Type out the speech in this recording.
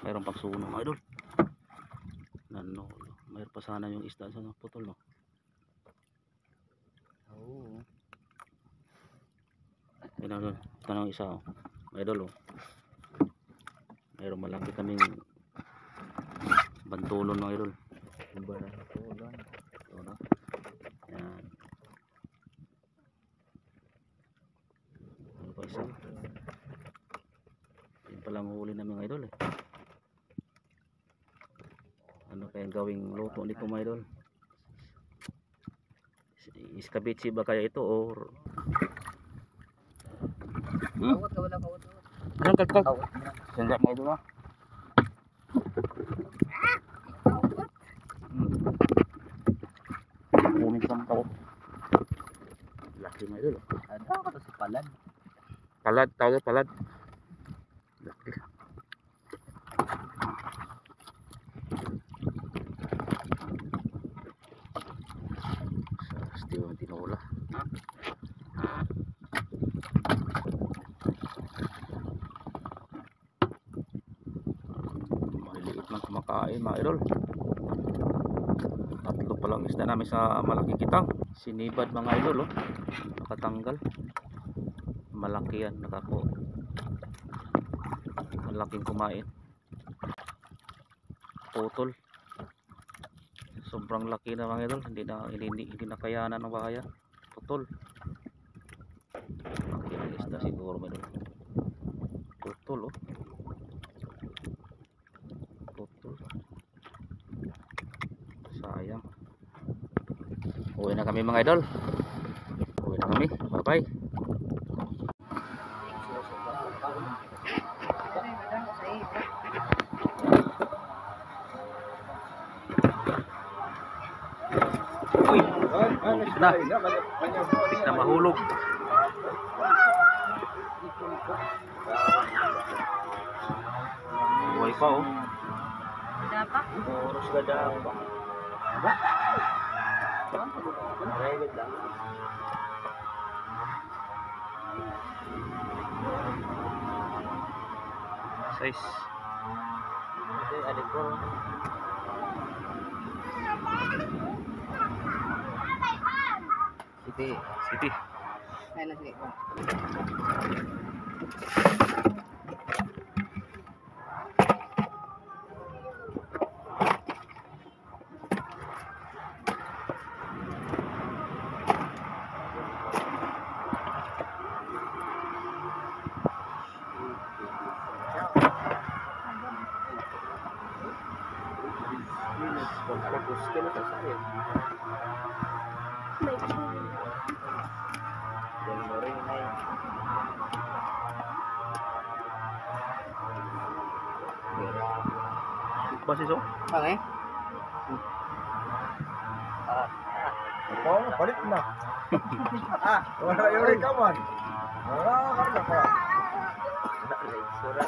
Mayroon pang suno mga idol. Mayroon pa sana yung isda sa putol, no? Oo. Ayun, tanong isa, oh. Idol, oh. Mayroon malaki kaming bantulon, no, idol. Bantulon. Yan. Ano pa isa? Yan palang huli namin mga idol, eh. Ano kayang gawing luto nito mga idol? Iskabichi ba kaya ito or kawat ka wala kawat. anong kalkal? Sangga mga idol, ha? Kuming sa mga laki mga idol, oh. Ada ka to si palad. Palad, tawag palad. Laki. Sa stiwan tinola. Maliliit lang kumakain mga idol. Tatlo pa lang isda namin sa malaking kitang. Sinibad mga idol, oh. Nakatanggal. Malaki yan, nakako. Malaking kumain. Putol. Sobrang laki na mga idol, hindi na kayanan ng bahaya. Putol. Laki ng isda siguro mga idol. Putol, oh. Putol. Sayang. Uwi na kami mga idol. Uwi na kami. Bye bye. Uy, na mahulog. Buhay pa, oh. Dapat. Oras ka dapat. Private lang. Size. Ito adik ko. Siti. Kailan sige ko. Fokus ka na sa saya. Yang goreng ay. Basis, oh. Okay. Oh, balik na. Wala yung rekaman. Wala ka na pa. Surah.